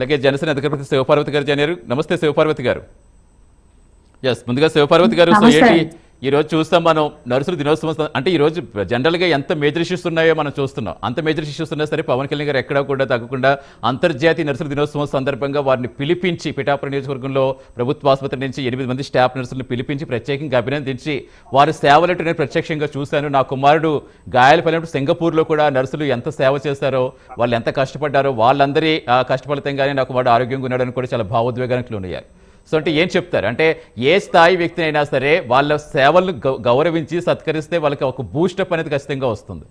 అలాగే జనసేన అధికారి శివపార్వతి గారు జాయిన్ అయ్యారు. నమస్తే శివపార్వతి గారు. ముందుగా శివపార్వతి గారు, సో ఏంటి ఈ రోజు చూస్తాం మనం నర్సుల దినోత్సవం అంటే ఈ రోజు జనరల్ గా ఎంత మేజర్ ఇష్యూస్ ఉన్నాయో మనం చూస్తున్నాం. అంత మేజర్ ఇష్యూస్ ఉన్నా సరే పవన్ కళ్యాణ్ గారు ఎక్కడా కూడా తగ్గకుండా అంతర్జాతీయ నర్సుల దినోత్సవం సందర్భంగా వారిని పిలిపించి పిఠాపురం నియోజకవర్గంలో ప్రభుత్వ ఆసుపత్రి నుంచి 8 మంది స్టాఫ్ నర్సులను పిలిపించి ప్రత్యేకంగా అభినందించి వారి సేవలంటూ నేను ప్రత్యక్షంగా చూశాను. నా కుమారుడు గాయాలపడినప్పుడు సింగపూర్లో కూడా నర్సులు ఎంత సేవ చేశారో, వాళ్ళు ఎంత కష్టపడ్డారో, వాళ్ళందరి కష్టఫలితంగానే నా కుమారుడు ఆరోగ్యంగా ఉన్నాడని కూడా చాలా భావోద్వేగానికి లోనయ్యారు. సో అంటే ఏం చెప్తారు అంటే ఏ స్థాయి వ్యక్తి అయినా సరే వాళ్ళ సేవలను గౌరవించి సత్కరిస్తే వాళ్ళకి ఒక బూస్టప్ అనేది ఖచ్చితంగా వస్తుంది.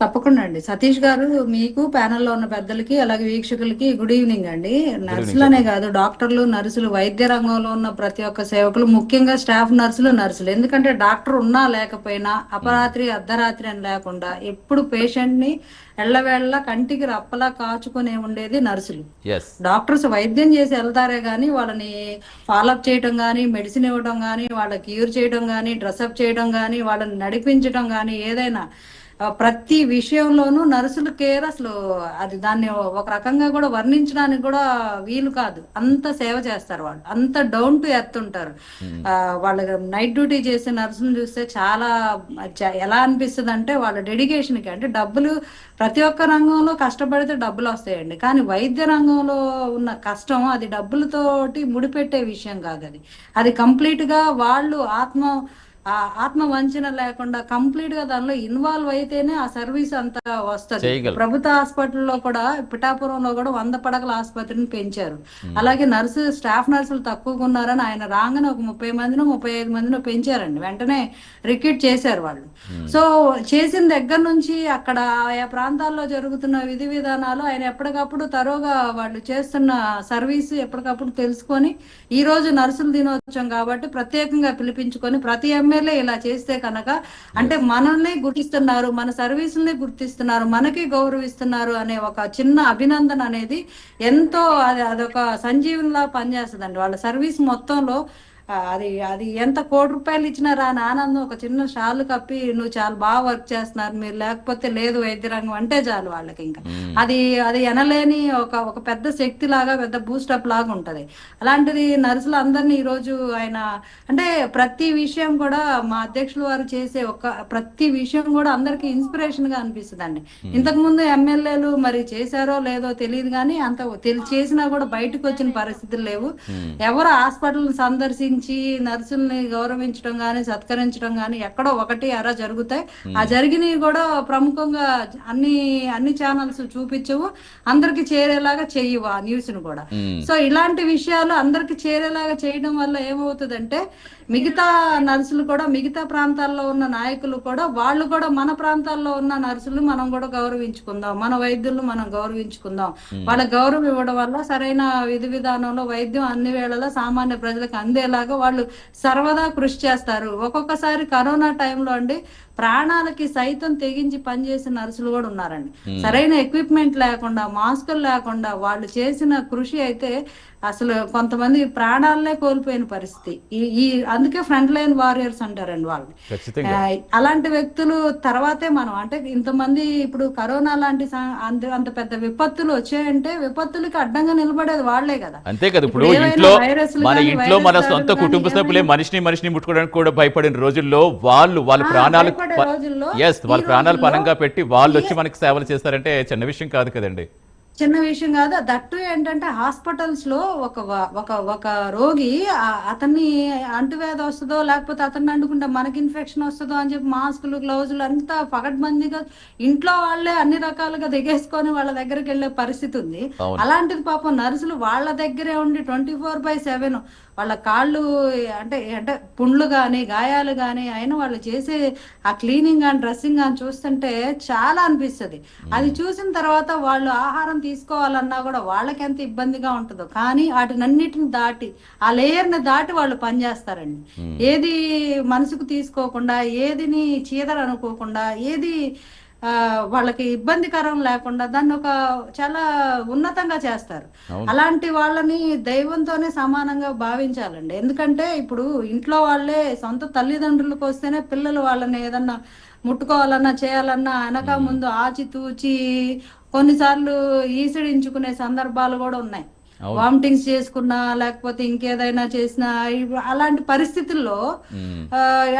తప్పకుండా అండి. సతీష్ గారు, మీకు ప్యానెల్లో ఉన్న పెద్దలకి అలాగే వీక్షకులకి గుడ్ ఈవినింగ్ అండి. నర్సులనే కాదు, డాక్టర్లు, నర్సులు, వైద్య రంగంలో ఉన్న ప్రతి ఒక్క సేవకులు, ముఖ్యంగా స్టాఫ్ నర్సులు. ఎందుకంటే డాక్టర్ ఉన్నా లేకపోయినా అపరాత్రి అర్ధరాత్రి అని లేకుండా ఎప్పుడు పేషెంట్ ని ఎళ్లవేళ్ల కంటికి రప్పలా కాచుకునే ఉండేది నర్సులు. డాక్టర్స్ వైద్యం చేసి వెళ్తారే గానీ వాళ్ళని ఫాలోఅప్ చేయడం గానీ, మెడిసిన్ ఇవ్వడం గానీ, వాళ్ళకి క్యూర్ చేయడం గానీ, డ్రెస్అప్ చేయడం గానీ, వాళ్ళని నడిపించడం గానీ, ఏదైనా ప్రతి విషయంలోనూ నర్సుల కేర్ అసలు అది దాన్ని ఒక రకంగా కూడా వర్ణించడానికి కూడా వీలు కాదు. అంత సేవ చేస్తారు వాళ్ళు, అంత డౌన్ టు ఎర్త్ ఉంటారు. వాళ్ళ నైట్ డ్యూటీ చేసే నర్సులు చూస్తే చాలా ఎలా అనిపిస్తుంది అంటే వాళ్ళ డెడికేషన్ కి, అంటే డబ్బులు ప్రతి ఒక్క రంగంలో కష్టపడితే డబ్బులు వస్తాయండి, కానీ వైద్య రంగంలో ఉన్న కష్టం అది డబ్బులతోటి ముడిపెట్టే విషయం కాదు. అది కంప్లీట్ గా వాళ్ళు ఆత్మ వంచన లేకుండా కంప్లీట్ గా దానిలో ఇన్వాల్వ్ అయితేనే ఆ సర్వీస్ అంతా వస్తుంది. ప్రభుత్వ హాస్పిటల్లో కూడా, పిఠాపురంలో కూడా 100 పడకల ఆసుపత్రిని పెంచారు. అలాగే స్టాఫ్ నర్సులు తక్కువగా ఉన్నారని ఆయన రాగానే ఒక 30 మందినో 35 మందినో పెంచారండి. వెంటనే రిక్రూట్ చేశారు వాళ్ళు. సో చేసిన దగ్గర నుంచి అక్కడ ఆయా ప్రాంతాల్లో జరుగుతున్న విధి విధానాలు ఆయన ఎప్పటికప్పుడు తరోగా వాళ్ళు చేస్తున్న సర్వీస్ ఎప్పటికప్పుడు తెలుసుకొని, ఈ రోజు నర్సుల దినోత్సవం కాబట్టి ప్రత్యేకంగా పిలిపించుకొని ప్రతి ఎమ్మెల్యే ఇలా చేస్తే కనుక, అంటే మనల్ని గుర్తిస్తున్నారు, మన సర్వీసుల్ని గుర్తిస్తున్నారు, మనకి గౌరవిస్తున్నారు అనే ఒక చిన్న అభినందన అనేది ఎంతో అదొక సంజీవనిలా పనిచేస్తుందండి వాళ్ళ సర్వీస్ మొత్తంలో. అది ఎంత కోటి రూపాయలు ఇచ్చినా రాని ఆనందం, ఒక చిన్న షాలు కప్పి నువ్వు చాలా బాగా వర్క్ చేస్తున్నారు మీరు, లేకపోతే లేదు వైద్య రంగం అంటే చాలు వాళ్ళకి. ఇంకా అది ఎనలేని ఒక పెద్ద శక్తి లాగా, పెద్ద బూస్టప్ లాగా ఉంటది. అలాంటిది నర్సులు అందరినీ ఈ రోజు ఆయన, అంటే ప్రతి విషయం కూడా మా అధ్యక్షులు వారు చేసే ప్రతి విషయం కూడా అందరికి ఇన్స్పిరేషన్ గా అనిపిస్తుంది అండి. ఇంతకు ముందు ఎమ్మెల్యేలు మరి చేశారో లేదో తెలియదు, కానీ అంత చేసినా కూడా బయటకు వచ్చిన పరిస్థితులు లేవు. ఎవరు హాస్పిటల్ సందర్శించి నర్సుల్ని గౌరవించడం గానీ, సత్కరించడం గానీ ఎక్కడో ఒకటి అరా జరుగుతాయి. ఆ జరిగినవి కూడా ప్రముఖంగా అన్ని ఛానల్స్ చూపించవు, అందరికి చేరేలాగా చెయ్యవు ఆ న్యూస్ ను కూడా. సో ఇలాంటి విషయాలు అందరికి చేరేలాగా చేయడం వల్ల ఏమవుతుందంటే, మిగతా నర్సులు కూడా, మిగతా ప్రాంతాల్లో ఉన్న నాయకులు కూడా, వాళ్ళు కూడా మన ప్రాంతాల్లో ఉన్న నర్సులు మనం కూడా గౌరవించుకుందాం, మన వైద్యులను మనం గౌరవించుకుందాం. వాళ్ళ గౌరవం ఇవ్వడం వల్ల సరైన విధి విధానంలో వైద్యం అన్ని వేళలా సామాన్య ప్రజలకు అందేలాగా వాళ్ళు సర్వదా కృషి చేస్తారు. ఒక్కొక్కసారి కరోనా టైంలో అండి ప్రాణాలకి సైతం తెగించి పనిచేసిన నర్సులు కూడా ఉన్నారండి. సరైన ఎక్విప్మెంట్ లేకుండా, మాస్కులు లేకుండా వాళ్ళు చేసిన కృషి అయితే అసలు కొంతమంది ప్రాణాలనే కోల్పోయిన పరిస్థితి. అందుకే ఫ్రంట్ లైన్ వారియర్స్ అంటారండి వాళ్ళు. అలాంటి వ్యక్తులు తర్వాతే మనం, అంటే ఇంతమంది ఇప్పుడు కరోనా లాంటి అంత పెద్ద విపత్తులు వచ్చాయంటే విపత్తులకి అడ్డంగా నిలబడేది వాళ్లే కదా. అంతే కదా. ఇప్పుడు ఇంట్లో మన సొంత కుటుంబ సభ్యులే మనిషిని ముట్టుకోవడానికి కూడా భయపడిన రోజుల్లో వాళ్ళ ప్రాణాలు పరంగా పెట్టి వాళ్ళు వచ్చి మనకి సేవలు చేస్తారంటే చిన్న విషయం కాదు కదండి. చిన్న విషయం కాదు. దట్టు ఏంటంటే హాస్పిటల్స్ లో ఒక రోగి అతన్ని అంటువ్యాధి వస్తుందో, లేకపోతే అతన్ని అంటుకుంటే మనకి ఇన్ఫెక్షన్ వస్తుందో అని చెప్పి మాస్కులు, గ్లౌజులు అంతా పగడ్బందీగా ఇంట్లో వాళ్ళే అన్ని రకాలుగా దిగేసుకొని వాళ్ళ దగ్గరికి వెళ్లే పరిస్థితి ఉంది. అలాంటిది పాపం నర్సులు వాళ్ళ దగ్గరే ఉండి 24/7 వాళ్ళ కాళ్ళు అంటే పుండ్లు గాని, గాయాలు గాని అయినా వాళ్ళు చేసే ఆ క్లీనింగ్ అండ్ డ్రెస్సింగ్ అని చూస్తుంటే చాలా అనిపిస్తుంది. అది చూసిన తర్వాత వాళ్ళు ఆహారం తీసుకోవాలన్నా కూడా వాళ్ళకి ఎంత ఇబ్బందిగా ఉంటుందో, కానీ వాటినన్నిటిని దాటి, ఆ లేయర్ ని దాటి వాళ్ళు పనిచేస్తారండి. ఏది మనసుకు తీసుకోకుండా, ఏదిని చీదరనుకోకుండా, ఏది వాళ్ళకి ఇబ్బందికరం లేకుండా దాన్ని ఒక చాలా ఉన్నతంగా చేస్తారు. అలాంటి వాళ్ళని దైవంతోనే సమానంగా భావించాలండి. ఎందుకంటే ఇప్పుడు ఇంట్లో వాళ్ళే సొంత తల్లిదండ్రులకు వస్తేనే పిల్లలు వాళ్ళని ఏదన్నా ముట్టుకోవాలన్నా, చేయాలన్నా వెనక ముందు ఆచితూచి కొన్నిసార్లు ఈసిడించుకునే సందర్భాలు కూడా ఉన్నాయి. వామిటింగ్స్ చేసుకున్నా లేకపోతే ఇంకేదైనా చేసినా అలాంటి పరిస్థితుల్లో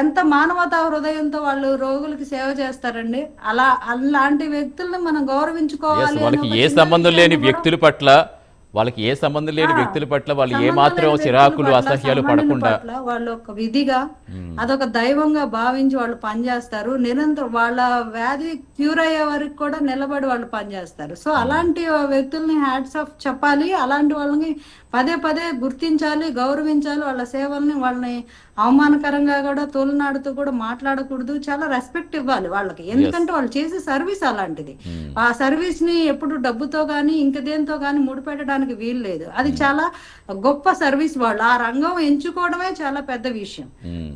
ఎంత మానవతా హృదయంతో వాళ్ళు రోగులకి సేవ చేస్తారండి. అలాంటి వ్యక్తుల్ని మనం గౌరవించుకోవాలి. వాళ్ళకి ఏ సంబంధం లేని వ్యక్తుల పట్ల వాళ్ళు ఏ మాత్రం చిరాకులు అసహ్యాలు పడకుండా వాళ్ళు ఒక విధిగా అదొక దైవంగా భావించి వాళ్ళు పనిచేస్తారు. నిరంతరం వాళ్ళ వ్యాధి క్యూర్ అయ్యే వరకు కూడా నిలబడి వాళ్ళు పనిచేస్తారు. సో అలాంటి వ్యక్తుల్ని హ్యాట్స్ ఆఫ్ చెప్పాలి. అలాంటి వాళ్ళని పదే పదే గుర్తించాలి, గౌరవించాలి. వాళ్ళ సేవల్ని వాళ్ళని అవమానకరంగా కూడా తోలునాడుతూ కూడా మాట్లాడకూడదు. చాలా రెస్పెక్ట్ ఇవ్వాలి వాళ్ళకి, ఎందుకంటే వాళ్ళు చేసే సర్వీస్ అలాంటిది. ఆ సర్వీస్ ని ఎప్పుడు డబ్బుతో గానీ ఇంక దేంతో గానీ ముడిపెట్టడానికి వీలు లేదు. అది చాలా గొప్ప సర్వీస్. వాళ్ళు ఆ రంగం ఎంచుకోవడమే చాలా పెద్ద విషయం.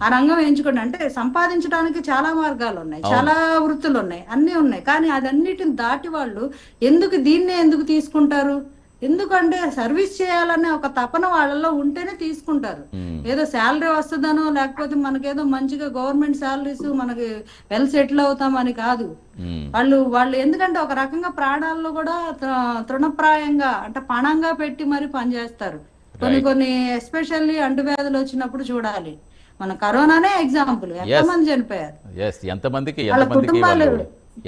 ఆ రంగం ఎంచుకోండి అంటే సంపాదించడానికి చాలా మార్గాలు ఉన్నాయి, చాలా వృత్తులు ఉన్నాయి, అన్ని ఉన్నాయి. కానీ అదన్నిటిని దాటి వాళ్ళు దీన్నే ఎందుకు తీసుకుంటారు? ఎందుకంటే సర్వీస్ చేయాలనే ఒక తపన వాళ్ళలో ఉంటేనే తీసుకుంటారు. ఏదో శాలరీ వస్తుందనో లేకపోతే మనకేదో మంచిగా గవర్నమెంట్ శాలరీస్ మనకి వెల్ సెటిల్ అవుతామని కాదు. వాళ్ళు ఎందుకంటే ఒక రకంగా ప్రాణాల్లో కూడా తృణప్రాయంగా అంటే పణంగా పెట్టి మరి పనిచేస్తారు. కొన్ని ఎస్పెషల్లీ అంటువ్యాధులు వచ్చినప్పుడు చూడాలి. మన కరోనానే ఎగ్జాంపుల్, ఎంతమంది చనిపోయారు,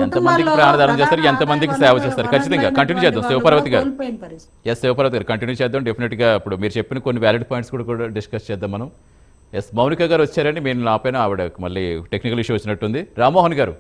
ఎంతమందికి ప్రాణదానం చేస్తారు, ఎంతమందికి సేవ చేస్తారు. ఖచ్చితంగా కంటిన్యూ చేద్దాం శివపార్వతి గారు. శివపార్వతి గారు కంటిన్యూ చేద్దాం. డెఫినెట్గా ఇప్పుడు మీరు చెప్పిన కొన్ని వ్యాలిడ్ పాయింట్స్ కూడా డిస్కస్ చేద్దాం మనం. మౌనిక గారు వచ్చారండి, నేను నా పైన ఆవిడ మళ్ళీ టెక్నికల్ ఇష్యూ వచ్చినట్టుంది. రామ్మోహన్ గారు